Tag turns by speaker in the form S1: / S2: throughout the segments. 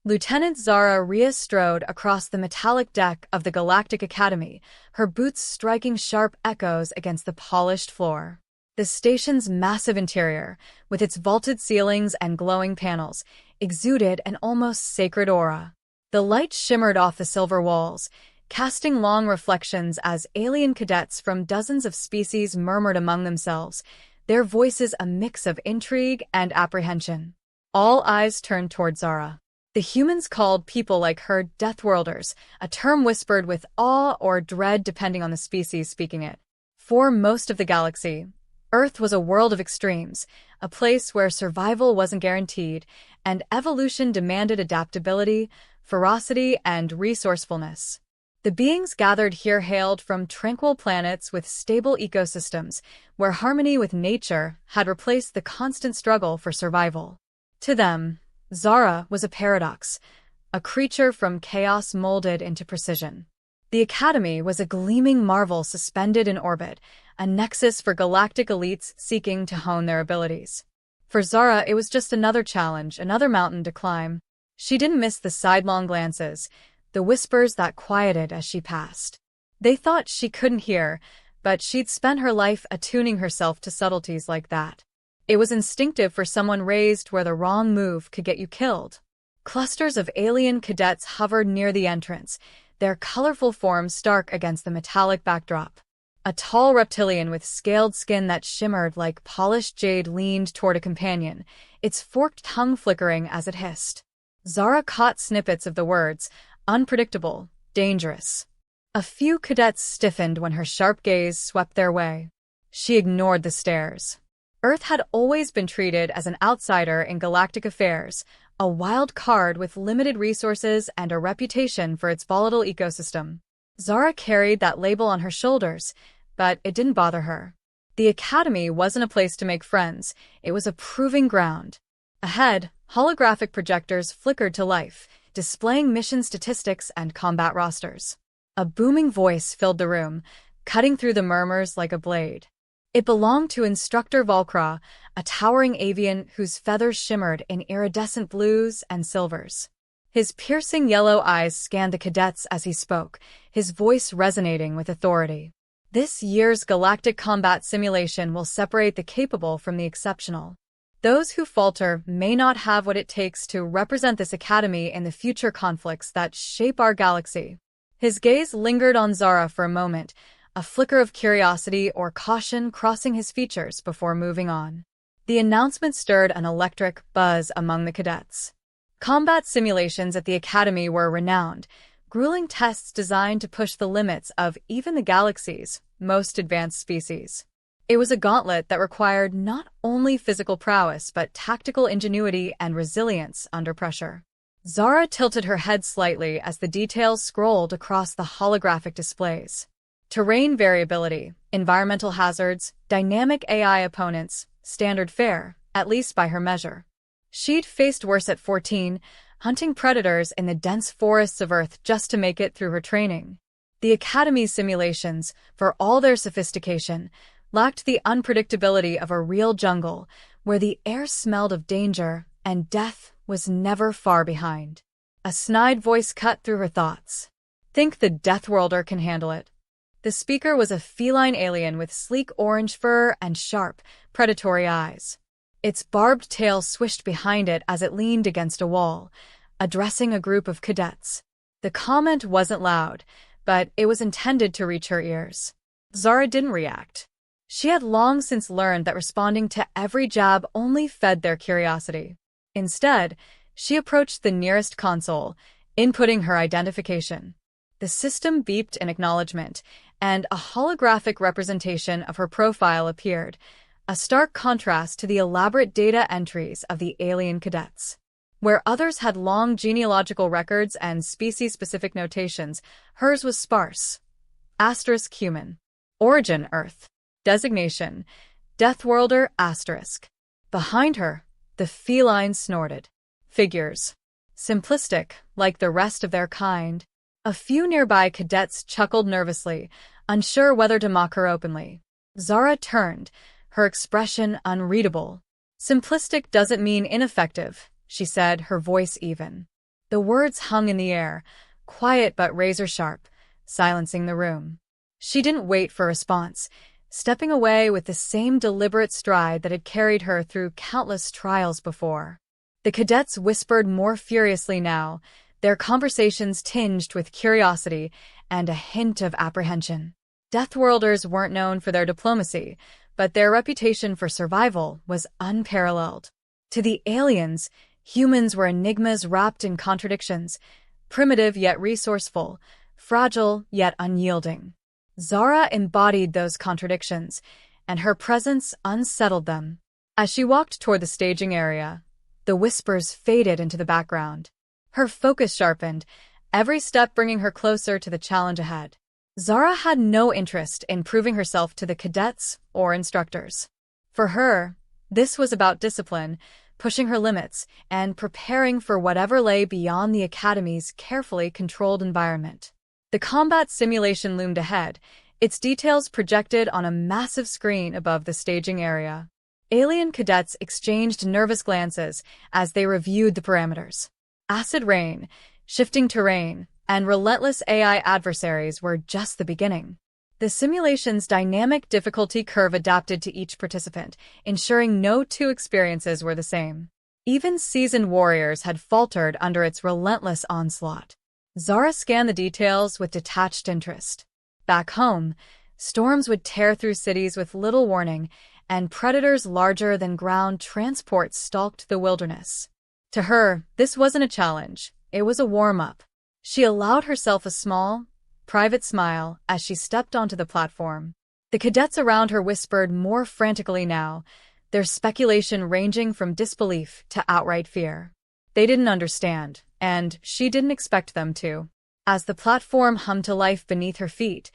S1: Lieutenant Zara Rhea strode across the metallic deck of the Galactic Academy, her boots striking sharp echoes against the polished floor. The station's massive interior, with its vaulted ceilings and glowing panels, exuded an almost sacred aura. The light shimmered off the silver walls, casting long reflections as alien cadets from dozens of species murmured among themselves, their voices a mix of intrigue and apprehension. All eyes turned toward Zara. The humans called people like her Deathworlders, a term whispered with awe or dread depending on the species speaking it. For most of the galaxy, Earth was a world of extremes, a place where survival wasn't guaranteed, and evolution demanded adaptability, ferocity, and resourcefulness. The beings gathered here hailed from tranquil planets with stable ecosystems, where harmony with nature had replaced the constant struggle for survival. To them, Zara was a paradox, a creature from chaos molded into precision. The Academy was a gleaming marvel suspended in orbit, a nexus for galactic elites seeking to hone their abilities. For Zara, it was just another challenge, another mountain to climb. She didn't miss the sidelong glances, the whispers that quieted as she passed. They thought she couldn't hear, but she'd spent her life attuning herself to subtleties like that. It was instinctive for someone raised where the wrong move could get you killed. Clusters of alien cadets hovered near the entrance, their colorful forms stark against the metallic backdrop. A tall reptilian with scaled skin that shimmered like polished jade leaned toward a companion, its forked tongue flickering as it hissed. Zara caught snippets of the words, unpredictable, dangerous. A few cadets stiffened when her sharp gaze swept their way. She ignored the stares. Earth had always been treated as an outsider in galactic affairs, a wild card with limited resources and a reputation for its volatile ecosystem. Zara carried that label on her shoulders, but it didn't bother her. The Academy wasn't a place to make friends, it was a proving ground. Ahead, holographic projectors flickered to life, displaying mission statistics and combat rosters. A booming voice filled the room, cutting through the murmurs like a blade. It belonged to Instructor Volcra, a towering avian whose feathers shimmered in iridescent blues and silvers. His piercing yellow eyes scanned the cadets as he spoke, his voice resonating with authority. This year's galactic combat simulation will separate the capable from the exceptional. Those who falter may not have what it takes to represent this academy in the future conflicts that shape our galaxy. His gaze lingered on Zara for a moment, a flicker of curiosity or caution crossing his features before moving on. The announcement stirred an electric buzz among the cadets. Combat simulations at the Academy were renowned, grueling tests designed to push the limits of even the galaxy's most advanced species. It was a gauntlet that required not only physical prowess but tactical ingenuity and resilience under pressure. Zara tilted her head slightly as the details scrolled across the holographic displays. Terrain variability, environmental hazards, dynamic AI opponents, standard fare, at least by her measure. She'd faced worse at 14, hunting predators in the dense forests of Earth just to make it through her training. The Academy's simulations, for all their sophistication, lacked the unpredictability of a real jungle, where the air smelled of danger and death was never far behind. A snide voice cut through her thoughts. Think the Deathworlder can handle it. The speaker was a feline alien with sleek orange fur and sharp, predatory eyes. Its barbed tail swished behind it as it leaned against a wall, addressing a group of cadets. The comment wasn't loud, but it was intended to reach her ears. Zara didn't react. She had long since learned that responding to every jab only fed their curiosity. Instead, she approached the nearest console, inputting her identification. The system beeped in acknowledgement, and a holographic representation of her profile appeared, a stark contrast to the elaborate data entries of the alien cadets. Where others had long genealogical records and species-specific notations, hers was sparse. Asterisk human. Origin Earth. Designation Deathworlder asterisk. Behind her, the feline snorted. Figures. Simplistic, like the rest of their kind. A few nearby cadets chuckled nervously, unsure whether to mock her openly. Zara turned, her expression unreadable. Simplistic doesn't mean ineffective, she said, her voice even. The words hung in the air, quiet but razor-sharp, silencing the room. She didn't wait for a response, stepping away with the same deliberate stride that had carried her through countless trials before. The cadets whispered more furiously now, their conversations tinged with curiosity and a hint of apprehension. Deathworlders weren't known for their diplomacy, but their reputation for survival was unparalleled. To the aliens, humans were enigmas wrapped in contradictions, primitive yet resourceful, fragile yet unyielding. Zara embodied those contradictions, and her presence unsettled them. As she walked toward the staging area, the whispers faded into the background. Her focus sharpened, every step bringing her closer to the challenge ahead. Zara had no interest in proving herself to the cadets or instructors. For her, this was about discipline, pushing her limits, and preparing for whatever lay beyond the academy's carefully controlled environment. The combat simulation loomed ahead, its details projected on a massive screen above the staging area. Alien cadets exchanged nervous glances as they reviewed the parameters. Acid rain, shifting terrain, and relentless AI adversaries were just the beginning. The simulation's dynamic difficulty curve adapted to each participant, ensuring no two experiences were the same. Even seasoned warriors had faltered under its relentless onslaught. Zara scanned the details with detached interest. Back home, storms would tear through cities with little warning, and predators larger than ground transports stalked the wilderness. To her, this wasn't a challenge, it was a warm-up. She allowed herself a small, private smile as she stepped onto the platform. The cadets around her whispered more frantically now, their speculation ranging from disbelief to outright fear. They didn't understand, and she didn't expect them to. As the platform hummed to life beneath her feet,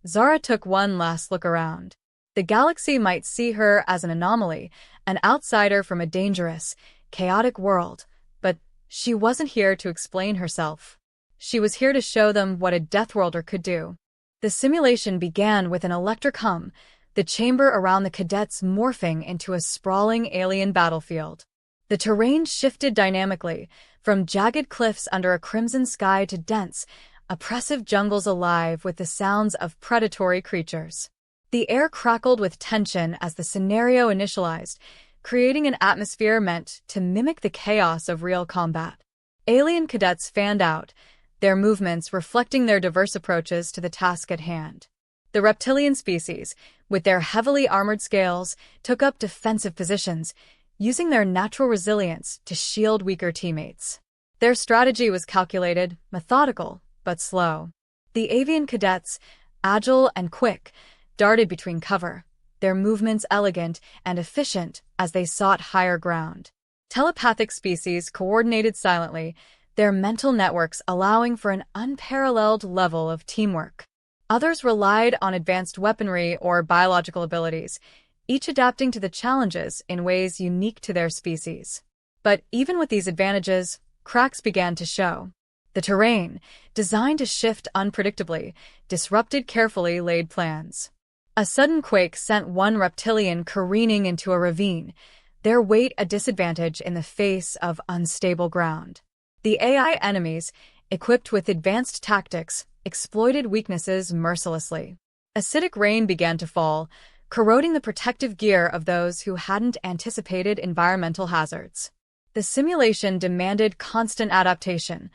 S1: Zara took one last look around. The galaxy might see her as an anomaly, an outsider from a dangerous, chaotic world, but she wasn't here to explain herself. She was here to show them what a Deathworlder could do. The simulation began with an electric hum, the chamber around the cadets morphing into a sprawling alien battlefield. The terrain shifted dynamically, from jagged cliffs under a crimson sky to dense, oppressive jungles alive with the sounds of predatory creatures. The air crackled with tension as the scenario initialized, creating an atmosphere meant to mimic the chaos of real combat. Alien cadets fanned out, their movements reflecting their diverse approaches to the task at hand. The reptilian species, with their heavily armored scales, took up defensive positions, using their natural resilience to shield weaker teammates. Their strategy was calculated, methodical, but slow. The avian cadets, agile and quick, darted between cover, their movements elegant and efficient as they sought higher ground. Telepathic species coordinated silently, their mental networks allowing for an unparalleled level of teamwork. Others relied on advanced weaponry or biological abilities, each adapting to the challenges in ways unique to their species. But even with these advantages, cracks began to show. The terrain, designed to shift unpredictably, disrupted carefully laid plans. A sudden quake sent one reptilian careening into a ravine, their weight a disadvantage in the face of unstable ground. The AI enemies, equipped with advanced tactics, exploited weaknesses mercilessly. Acidic rain began to fall, corroding the protective gear of those who hadn't anticipated environmental hazards. The simulation demanded constant adaptation,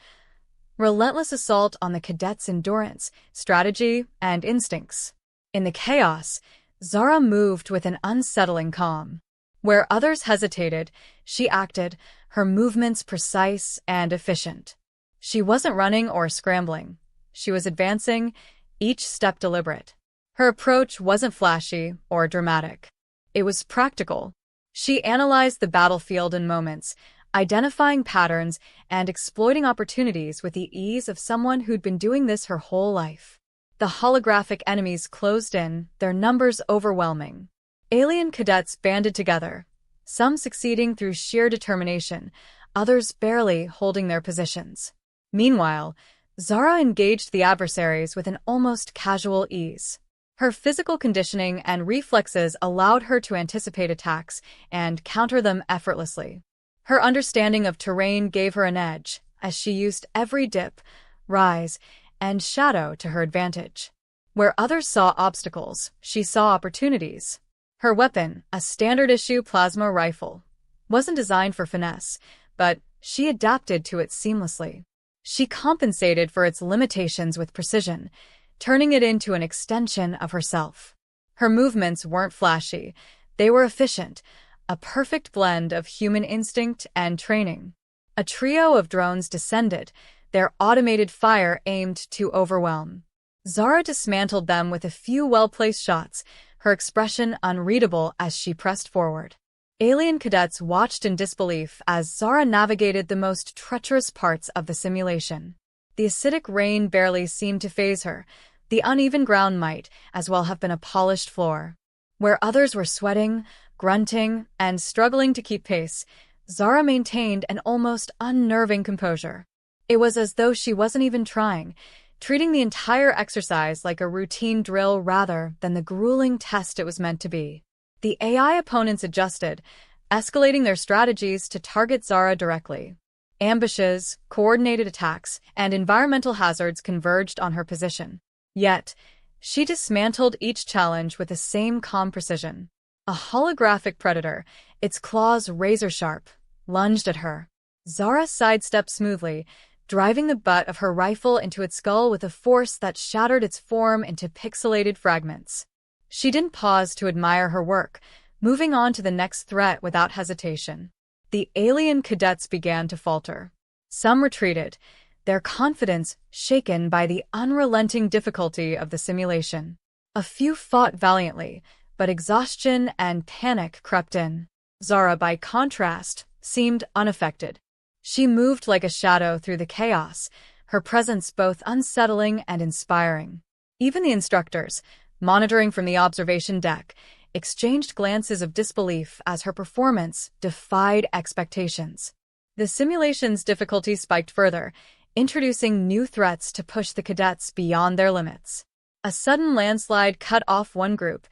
S1: relentless assault on the cadets' endurance, strategy, and instincts. In the chaos, Zara moved with an unsettling calm. Where others hesitated, she acted, her movements precise and efficient. She wasn't running or scrambling. She was advancing, each step deliberate. Her approach wasn't flashy or dramatic. It was practical. She analyzed the battlefield in moments, identifying patterns and exploiting opportunities with the ease of someone who'd been doing this her whole life. The holographic enemies closed in, their numbers overwhelming. Alien cadets banded together, some succeeding through sheer determination, others barely holding their positions. Meanwhile, Zara engaged the adversaries with an almost casual ease. Her physical conditioning and reflexes allowed her to anticipate attacks and counter them effortlessly. Her understanding of terrain gave her an edge, as she used every dip, rise, and shadow to her advantage. Where others saw obstacles, she saw opportunities. Her weapon, a standard-issue plasma rifle, wasn't designed for finesse, but she adapted to it seamlessly. She compensated for its limitations with precision, turning it into an extension of herself. Her movements weren't flashy, they were efficient, a perfect blend of human instinct and training. A trio of drones descended, their automated fire aimed to overwhelm. Zara dismantled them with a few well-placed shots, her expression unreadable as she pressed forward. Alien cadets watched in disbelief as Zara navigated the most treacherous parts of the simulation. The acidic rain barely seemed to faze her. The uneven ground might as well have been a polished floor. Where others were sweating, grunting, and struggling to keep pace, Zara maintained an almost unnerving composure. It was as though she wasn't even trying, treating the entire exercise like a routine drill rather than the grueling test it was meant to be. The AI opponents adjusted, escalating their strategies to target Zara directly. Ambushes, coordinated attacks, and environmental hazards converged on her position. Yet, she dismantled each challenge with the same calm precision. A holographic predator, its claws razor-sharp, lunged at her. Zara sidestepped smoothly, driving the butt of her rifle into its skull with a force that shattered its form into pixelated fragments. She didn't pause to admire her work, moving on to the next threat without hesitation. The alien cadets began to falter. Some retreated, their confidence shaken by the unrelenting difficulty of the simulation. A few fought valiantly, but exhaustion and panic crept in. Zara, by contrast, seemed unaffected. She moved like a shadow through the chaos, her presence both unsettling and inspiring. Even the instructors, monitoring from the observation deck, exchanged glances of disbelief as her performance defied expectations. The simulation's difficulty spiked further, introducing new threats to push the cadets beyond their limits. A sudden landslide cut off one group,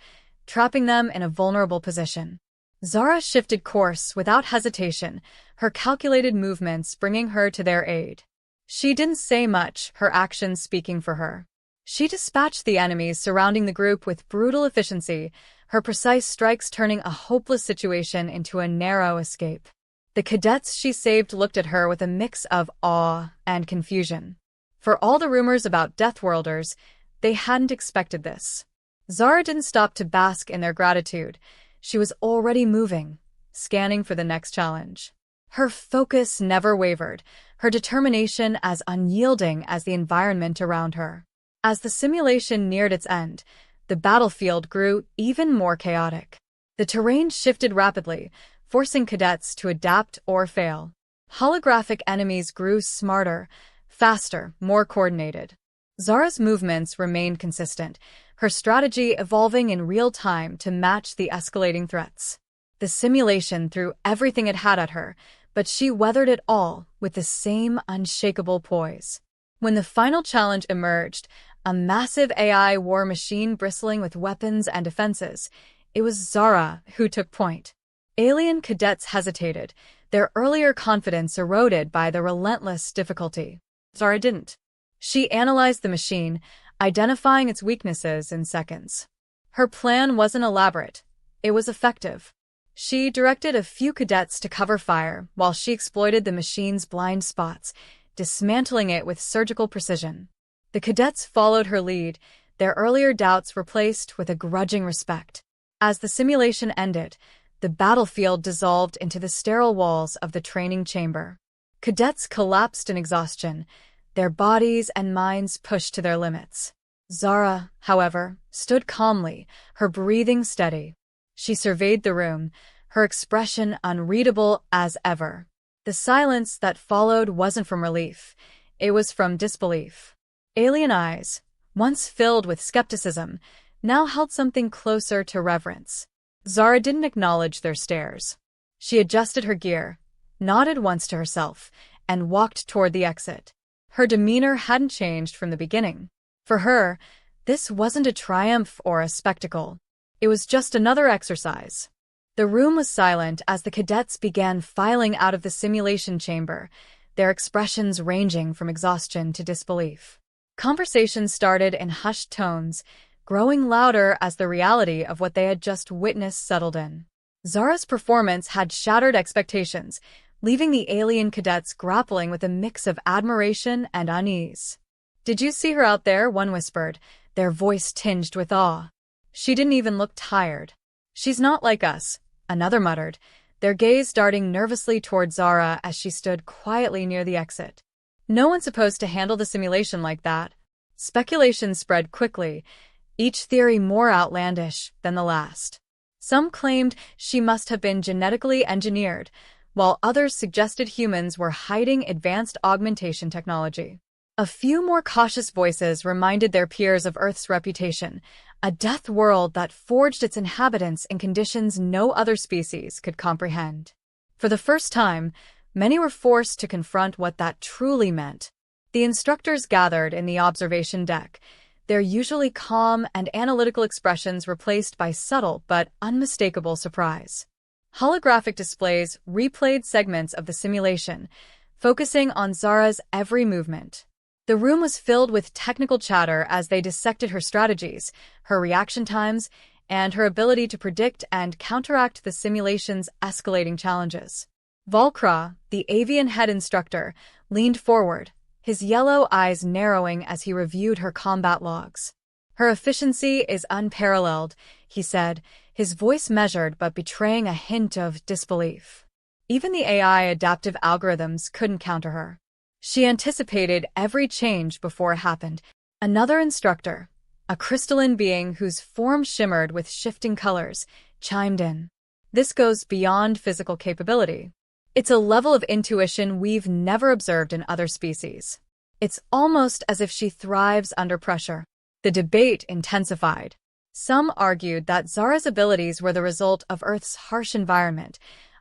S1: trapping them in a vulnerable position. Zara shifted course without hesitation, her calculated movements bringing her to their aid. She didn't say much, her actions speaking for her. She dispatched the enemies surrounding the group with brutal efficiency, her precise strikes turning a hopeless situation into a narrow escape. The cadets she saved looked at her with a mix of awe and confusion. For all the rumors about Deathworlders, they hadn't expected this. Zara didn't stop to bask in their gratitude. She was already moving, scanning for the next challenge. Her focus never wavered, her determination as unyielding as the environment around her. As the simulation neared its end, the battlefield grew even more chaotic. The terrain shifted rapidly, forcing cadets to adapt or fail. Holographic enemies grew smarter, faster, more coordinated. Zara's movements remained consistent, her strategy evolving in real time to match the escalating threats. The simulation threw everything it had at her, but she weathered it all with the same unshakable poise. When the final challenge emerged, a massive AI war machine bristling with weapons and defenses, it was Zara who took point. Alien cadets hesitated, their earlier confidence eroded by the relentless difficulty. Zara didn't. She analyzed the machine, identifying its weaknesses in seconds. Her plan wasn't elaborate. It was effective. She directed a few cadets to cover fire while she exploited the machine's blind spots, dismantling it with surgical precision. The cadets followed her lead, their earlier doubts replaced with a grudging respect. As the simulation ended, the battlefield dissolved into the sterile walls of the training chamber. Cadets collapsed in exhaustion, their bodies and minds pushed to their limits. Zara, however, stood calmly, her breathing steady. She surveyed the room, her expression unreadable as ever. The silence that followed wasn't from relief, it was from disbelief. Alien eyes, once filled with skepticism, now held something closer to reverence. Zara didn't acknowledge their stares. She adjusted her gear, nodded once to herself, and walked toward the exit. Her demeanor hadn't changed from the beginning. For her, this wasn't a triumph or a spectacle. It was just another exercise. The room was silent as the cadets began filing out of the simulation chamber, their expressions ranging from exhaustion to disbelief. Conversations started in hushed tones, growing louder as the reality of what they had just witnessed settled in. Zara's performance had shattered expectations, leaving the alien cadets grappling with a mix of admiration and unease. "Did you see her out there?" one whispered, their voice tinged with awe. "She didn't even look tired." "She's not like us," another muttered, their gaze darting nervously toward Zara as she stood quietly near the exit. "No one's supposed to handle the simulation like that." Speculation spread quickly, each theory more outlandish than the last. Some claimed she must have been genetically engineered, while others suggested humans were hiding advanced augmentation technology. A few more cautious voices reminded their peers of Earth's reputation, a death world that forged its inhabitants in conditions no other species could comprehend. For the first time, many were forced to confront what that truly meant. The instructors gathered in the observation deck, their usually calm and analytical expressions replaced by subtle but unmistakable surprise. Holographic displays replayed segments of the simulation, focusing on Zara's every movement. The room was filled with technical chatter as they dissected her strategies, her reaction times, and her ability to predict and counteract the simulation's escalating challenges. Volkra, the avian head instructor, leaned forward, his yellow eyes narrowing as he reviewed her combat logs. "Her efficiency is unparalleled," he said, his voice measured but betraying a hint of disbelief. Even the AI adaptive algorithms couldn't counter her. She anticipated every change before it happened. Another instructor, a crystalline being whose form shimmered with shifting colors, chimed in. "This goes beyond physical capability. It's a level of intuition we've never observed in other species. It's almost as if she thrives under pressure." The debate intensified. Some argued that Zara's abilities were the result of Earth's harsh environment,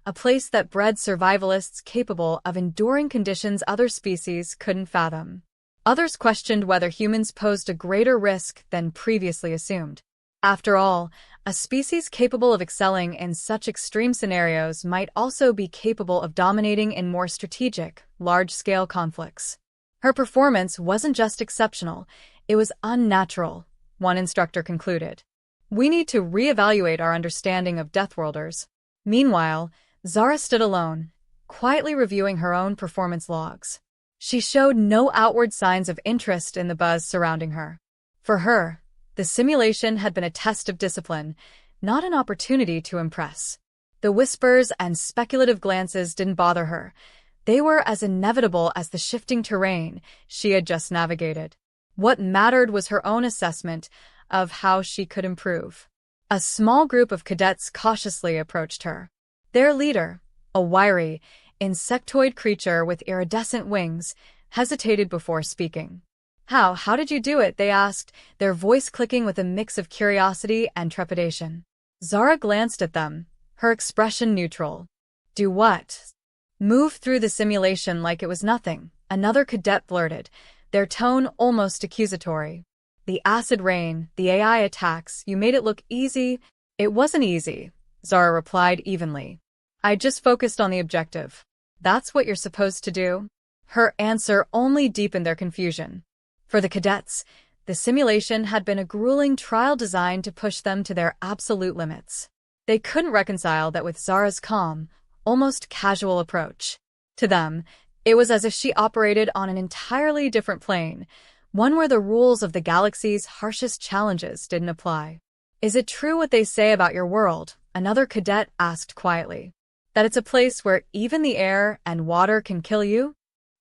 S1: a place that bred survivalists capable of enduring conditions other species couldn't fathom. Others questioned whether humans posed a greater risk than previously assumed. After all, a species capable of excelling in such extreme scenarios might also be capable of dominating in more strategic, large-scale conflicts. Her performance wasn't just exceptional, it was unnatural, one instructor concluded. "We need to reevaluate our understanding of Deathworlders." Meanwhile, Zara stood alone, quietly reviewing her own performance logs. She showed no outward signs of interest in the buzz surrounding her. For her, the simulation had been a test of discipline, not an opportunity to impress. The whispers and speculative glances didn't bother her. They were as inevitable as the shifting terrain she had just navigated. What mattered was her own assessment of how she could improve. A small group of cadets cautiously approached her. Their leader, a wiry, insectoid creature with iridescent wings, hesitated before speaking. How did you do it?" they asked, their voice clicking with a mix of curiosity and trepidation. Zara glanced at them, her expression neutral. "Do what?" "Move through the simulation like it was nothing," another cadet blurted, their tone almost accusatory. "The acid rain, the AI attacks, you made it look easy." "It wasn't easy," Zara replied evenly. "I just focused on the objective." "That's what you're supposed to do?" Her answer only deepened their confusion. For the cadets, the simulation had been a grueling trial designed to push them to their absolute limits. They couldn't reconcile that with Zara's calm, almost casual approach. To them, it was as if she operated on an entirely different plane, one where the rules of the galaxy's harshest challenges didn't apply. "Is it true what they say about your world?" another cadet asked quietly. "That it's a place where even the air and water can kill you?"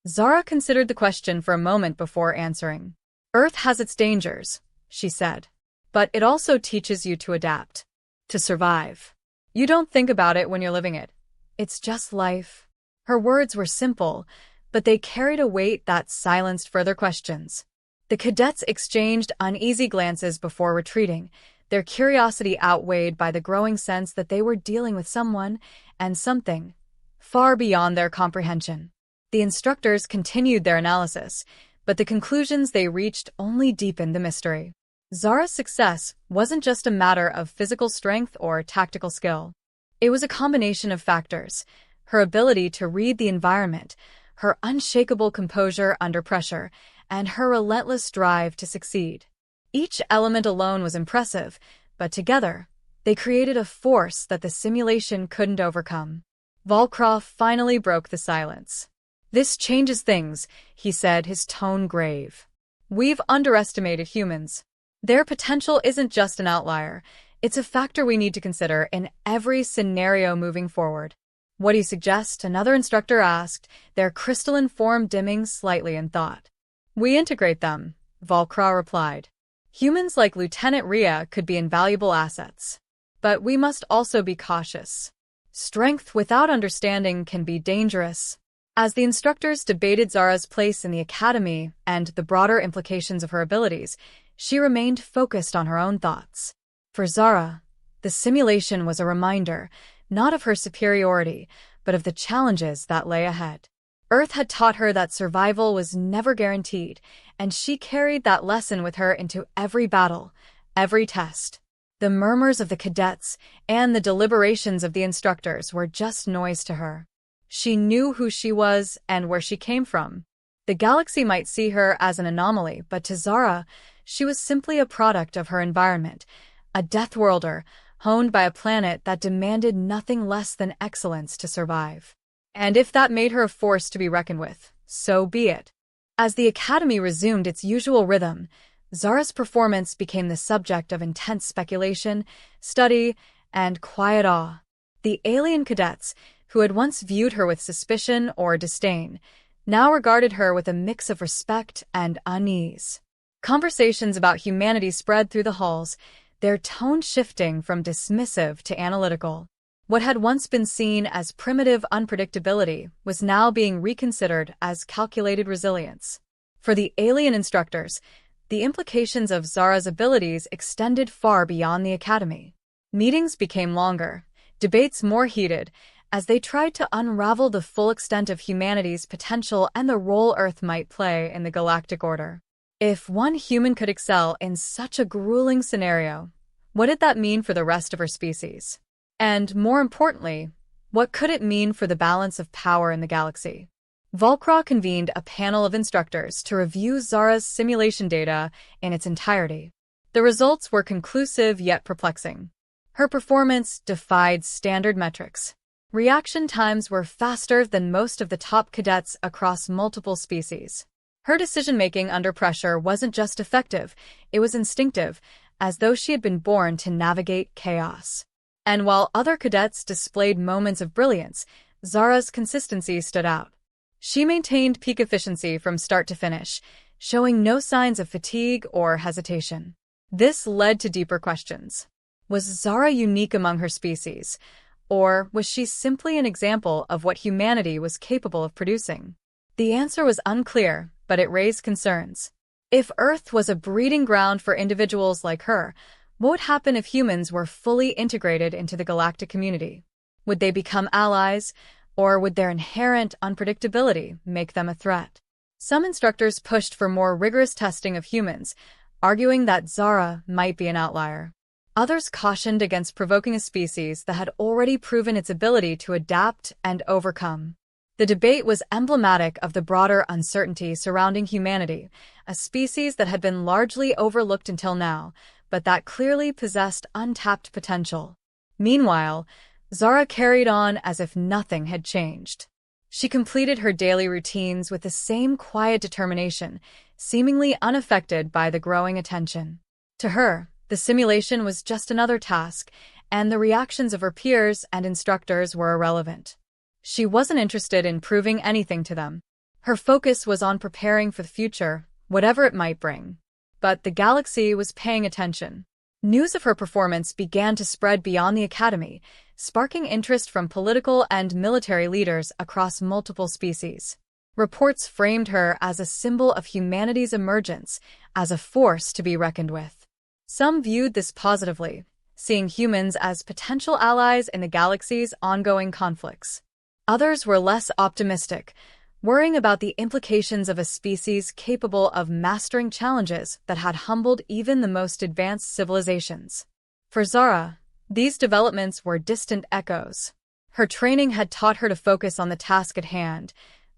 S1: Zara considered the question for a moment before answering. "Earth has its dangers," she said. "But it also teaches you to adapt, to survive. You don't think about it when you're living it. It's just life." Her words were simple, but they carried a weight that silenced further questions. The cadets exchanged uneasy glances before retreating, their curiosity outweighed by the growing sense that they were dealing with someone and something far beyond their comprehension. The instructors continued their analysis, but the conclusions they reached only deepened the mystery. Zara's success wasn't just a matter of physical strength or tactical skill. It was a combination of factors: her ability to read the environment, her unshakable composure under pressure, and her relentless drive to succeed. Each element alone was impressive, but together, they created a force that the simulation couldn't overcome. Volcroft finally broke the silence. "This changes things," he said, his tone grave. "We've underestimated humans. Their potential isn't just an outlier. It's a factor we need to consider in every scenario moving forward." "What do you suggest?" another instructor asked, their crystalline form dimming slightly in thought. "We integrate them," Volcroft replied. "Humans like Lieutenant Rhea could be invaluable assets. But we must also be cautious. Strength without understanding can be dangerous." As the instructors debated Zara's place in the academy and the broader implications of her abilities, she remained focused on her own thoughts. For Zara, the simulation was a reminder, not of her superiority, but of the challenges that lay ahead. Earth had taught her that survival was never guaranteed, and she carried that lesson with her into every battle, every test. The murmurs of the cadets and the deliberations of the instructors were just noise to her. She knew who she was and where she came from. The galaxy might see her as an anomaly, but to Zara, she was simply a product of her environment, a Deathworlder, honed by a planet that demanded nothing less than excellence to survive. And if that made her a force to be reckoned with, so be it. As the academy resumed its usual rhythm, Zara's performance became the subject of intense speculation, study, and quiet awe. The alien cadets, who had once viewed her with suspicion or disdain, now regarded her with a mix of respect and unease. Conversations about humanity spread through the halls, their tone shifting from dismissive to analytical. What had once been seen as primitive unpredictability was now being reconsidered as calculated resilience. For the alien instructors, the implications of Zara's abilities extended far beyond the academy. Meetings became longer, debates more heated, as they tried to unravel the full extent of humanity's potential and the role Earth might play in the galactic order. If one human could excel in such a grueling scenario, what did that mean for the rest of her species? And more importantly, what could it mean for the balance of power in the galaxy? Volcroft convened a panel of instructors to review Zara's simulation data in its entirety. The results were conclusive yet perplexing. Her performance defied standard metrics. Reaction times were faster than most of the top cadets across multiple species. Her decision-making under pressure wasn't just effective, it was instinctive, as though she had been born to navigate chaos. And while other cadets displayed moments of brilliance, Zara's consistency stood out. She maintained peak efficiency from start to finish, showing no signs of fatigue or hesitation. This led to deeper questions. Was Zara unique among her species? Or was she simply an example of what humanity was capable of producing? The answer was unclear, but it raised concerns. If Earth was a breeding ground for individuals like her, what would happen if humans were fully integrated into the galactic community? Would they become allies, or would their inherent unpredictability make them a threat? Some instructors pushed for more rigorous testing of humans, arguing that Zara might be an outlier. Others cautioned against provoking a species that had already proven its ability to adapt and overcome. The debate was emblematic of the broader uncertainty surrounding humanity, a species that had been largely overlooked until now, but that clearly possessed untapped potential. Meanwhile, Zara carried on as if nothing had changed. She completed her daily routines with the same quiet determination, seemingly unaffected by the growing attention. To her, the simulation was just another task, and the reactions of her peers and instructors were irrelevant. She wasn't interested in proving anything to them. Her focus was on preparing for the future, whatever it might bring. But the galaxy was paying attention. News of her performance began to spread beyond the academy, sparking interest from political and military leaders across multiple species. Reports framed her as a symbol of humanity's emergence, as a force to be reckoned with. Some viewed this positively, seeing humans as potential allies in the galaxy's ongoing conflicts. Others were less optimistic, worrying about the implications of a species capable of mastering challenges that had humbled even the most advanced civilizations. For Zara, these developments were distant echoes. Her training had taught her to focus on the task at hand,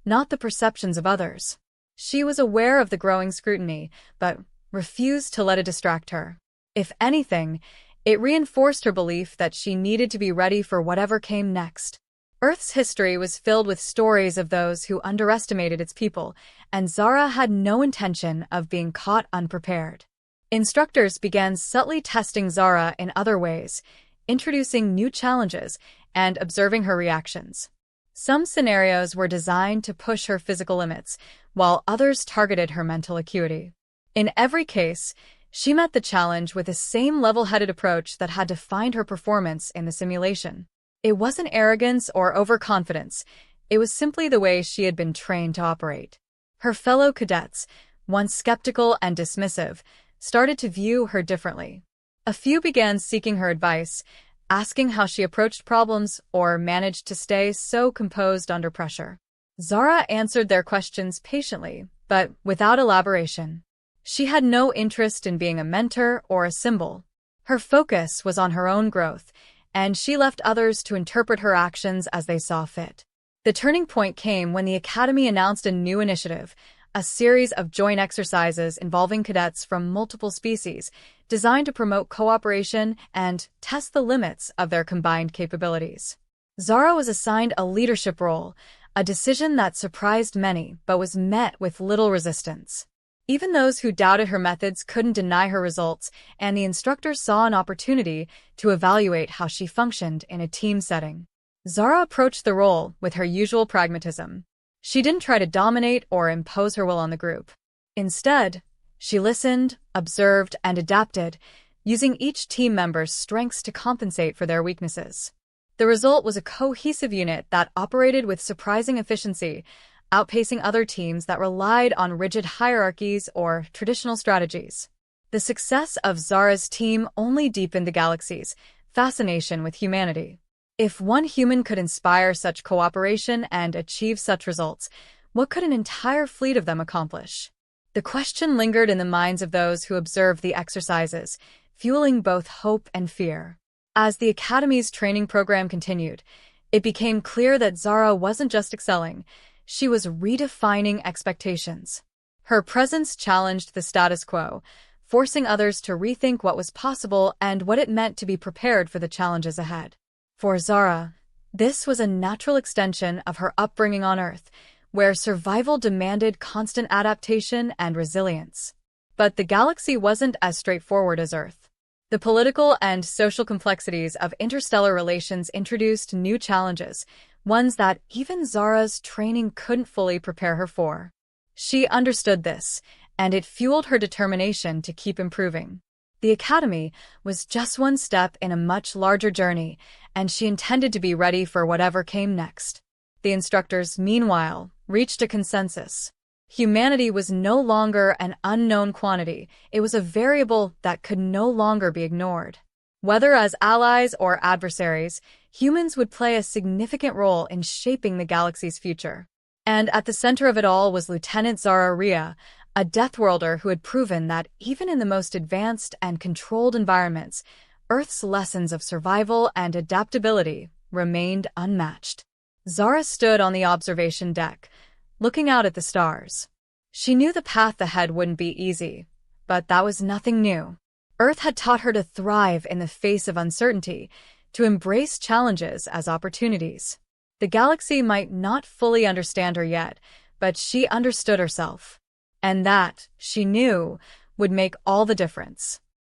S1: not the perceptions of others. She was aware of the growing scrutiny, but refused to let it distract her. If anything, it reinforced her belief that she needed to be ready for whatever came next. Earth's history was filled with stories of those who underestimated its people, and Zara had no intention of being caught unprepared. Instructors began subtly testing Zara in other ways, introducing new challenges and observing her reactions. Some scenarios were designed to push her physical limits, while others targeted her mental acuity. In every case, she met the challenge with the same level-headed approach that had defined her performance in the simulation. It wasn't arrogance or overconfidence, it was simply the way she had been trained to operate. Her fellow cadets, once skeptical and dismissive, started to view her differently. A few began seeking her advice, asking how she approached problems or managed to stay so composed under pressure. Zara answered their questions patiently, but without elaboration. She had no interest in being a mentor or a symbol. Her focus was on her own growth, and she left others to interpret her actions as they saw fit. The turning point came when the Academy announced a new initiative, a series of joint exercises involving cadets from multiple species, designed to promote cooperation and test the limits of their combined capabilities. Zara was assigned a leadership role, a decision that surprised many but was met with little resistance. Even those who doubted her methods couldn't deny her results, and the instructors saw an opportunity to evaluate how she functioned in a team setting. Zara approached the role with her usual pragmatism. She didn't try to dominate or impose her will on the group. Instead, she listened, observed, and adapted, using each team member's strengths to compensate for their weaknesses. The result was a cohesive unit that operated with surprising efficiency, outpacing other teams that relied on rigid hierarchies or traditional strategies. The success of Zara's team only deepened the galaxy's fascination with humanity. If one human could inspire such cooperation and achieve such results, what could an entire fleet of them accomplish? The question lingered in the minds of those who observed the exercises, fueling both hope and fear. As the Academy's training program continued, it became clear that Zara wasn't just excelling, she was redefining expectations. Her presence challenged the status quo, forcing others to rethink what was possible and what it meant to be prepared for the challenges ahead. For Zara, this was a natural extension of her upbringing on Earth, where survival demanded constant adaptation and resilience. But the galaxy wasn't as straightforward as Earth. The political and social complexities of interstellar relations introduced new challenges, ones that even Zara's training couldn't fully prepare her for. She understood this, and it fueled her determination to keep improving. The Academy was just one step in a much larger journey, and she intended to be ready for whatever came next. The instructors, meanwhile, reached a consensus. Humanity was no longer an unknown quantity, it was a variable that could no longer be ignored. Whether as allies or adversaries, humans would play a significant role in shaping the galaxy's future. And at the center of it all was Lieutenant Zara Rhea, a Deathworlder who had proven that even in the most advanced and controlled environments, Earth's lessons of survival and adaptability remained unmatched. Zara stood on the observation deck, looking out at the stars. She knew the path ahead wouldn't be easy, but that was nothing new. Earth had taught her to thrive in the face of uncertainty, to embrace challenges as opportunities. The galaxy might not fully understand her yet, but she understood herself. And that, she knew, would make all the difference.